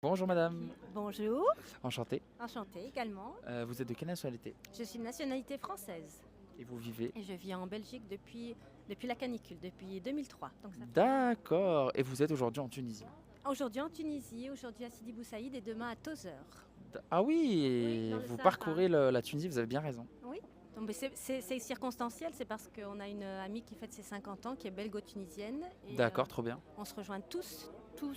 Bonjour madame, Bonjour, enchanté. enchantée également. Vous êtes de quelle nationalité? Je suis de nationalité française Et vous vivez? et je vis en Belgique depuis la canicule, depuis 2003. Donc ça fait D'accord. Et vous êtes aujourd'hui en Tunisie? aujourd'hui en Tunisie, aujourd'hui à Sidi Bou Saïd et demain à Tozeur. Ah Oui, oui, dans le vous Sahara. parcourez la Tunisie, vous avez bien raison. Oui, donc, mais c'est circonstanciel, c'est parce qu'on a une amie qui fête ses 50 ans, qui est belgo-tunisienne. Et D'accord, trop bien. on se rejoint tous,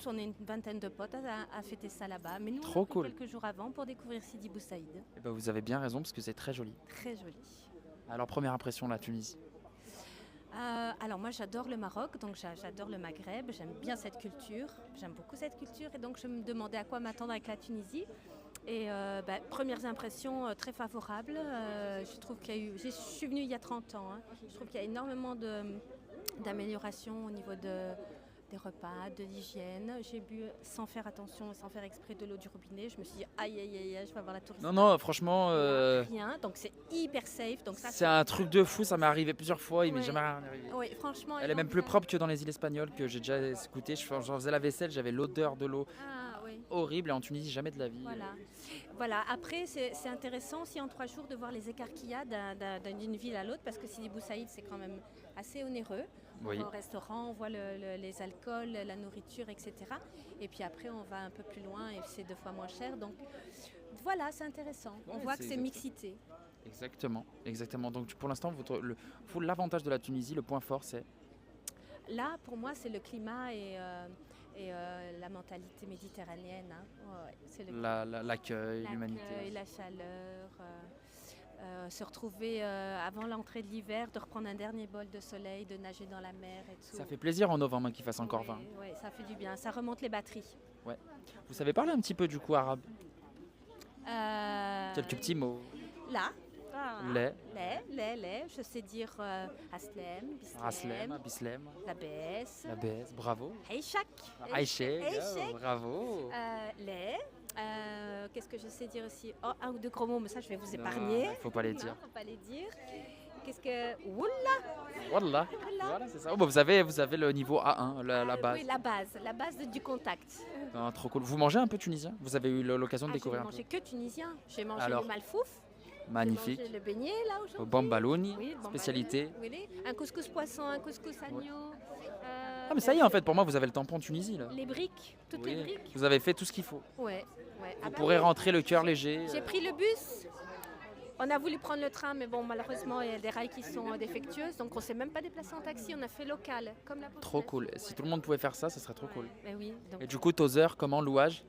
on est une vingtaine de potes à fêter ça là-bas. Mais nous, on Trop a pris cool. quelques jours avant pour découvrir Sidi Bou Saïd. Eh ben, vous avez bien raison parce que c'est très joli. Très joli. Alors première impression, la Tunisie. Alors moi j'adore le Maroc, donc j'adore le Maghreb, j'aime bien cette culture, j'aime beaucoup cette culture et donc je me demandais à quoi m'attendre avec la Tunisie. Et premières impressions très favorables. Je trouve qu'il y a eu, je suis venue il y a 30 ans, hein. Je trouve qu'il y a énormément d'améliorations au niveau des repas, de l'hygiène. J'ai bu sans faire attention, sans faire exprès de l'eau du robinet. Je me suis dit aïe aïe aïe, aïe, je vais avoir la touriste. Non, franchement, Rien, donc c'est hyper safe. Donc ça, c'est un truc de fou, ça m'est arrivé plusieurs fois, il m'est Ouais. jamais rien arrivé. Oui, franchement. Elle est même plus propre que dans les îles espagnoles que j'ai déjà goûté. J'en faisais la vaisselle, j'avais l'odeur de l'eau Ah oui. horrible et en Tunisie, jamais de la vie. Voilà. Après, c'est intéressant aussi en 3 jours de voir les écarts qu'il y a d'une ville à l'autre, parce que Sidi Bou Saïd, c'est quand même assez onéreux. Oui. On va au restaurant, on voit les alcools, la nourriture, etc. Et puis après, on va un peu plus loin et c'est 2 fois moins cher. Donc voilà, c'est intéressant. On Ouais, voit c'est que c'est mixité. Exactement. Donc pour l'instant, l'avantage de la Tunisie, le point fort, c'est Là, pour moi, c'est le climat et la mentalité méditerranéenne, hein. Ouais, c'est le l'accueil, l'humanité. l'accueil, la chaleur. Se retrouver avant l'entrée de l'hiver, de reprendre un dernier bol de soleil, de nager dans la mer et tout. Ça fait plaisir en novembre qu'il fasse encore 20. Oui, ça fait du bien. Ça remonte les batteries. Vous savez parler un petit peu du coup arabe? Euh, Quelques petits mots. Là. Lait, Les. Je sais dire Aslem, Raslem, Bislem, Bislem, la baisse, la baisse, bravo. Heishak, Aïché, Heishek, bravo. les. Qu'est-ce que je sais dire aussi? Oh, un ou deux gros mots, mais ça je vais vous Non, épargner. il faut pas les Non, dire. faut pas les dire. Qu'est-ce que. Oula! Voilà, voilà c'est ça. Oh, bah, vous avez le niveau A1, la base. Oui, la base du contact. Non, trop cool. Vous mangez un peu tunisien? Vous avez eu l'occasion de J'ai découvrir un mangé peu? que tunisien. J'ai mangé Alors, le malfouf. magnifique. J'ai mangé le beignet là Au aujourd'hui. bambalouni, Oui, le bambalouni. spécialité. Oui, un couscous poisson, un couscous agneau. Ah mais ça y est en fait, pour moi vous avez le tampon Tunisie là. Les briques, toutes Oui, les briques. vous avez fait tout ce qu'il faut. Ouais. Vous pourrez rentrer le cœur léger. J'ai pris le bus. On a voulu prendre le train, mais bon, malheureusement, il y a des rails qui sont défectueuses, donc on s'est même pas déplacé en taxi, on a fait local, comme la Trop Portugaise. cool. Si tout le monde pouvait faire ça, ce serait trop cool. Mais oui, donc Et du coup, Tozeur, comment louage?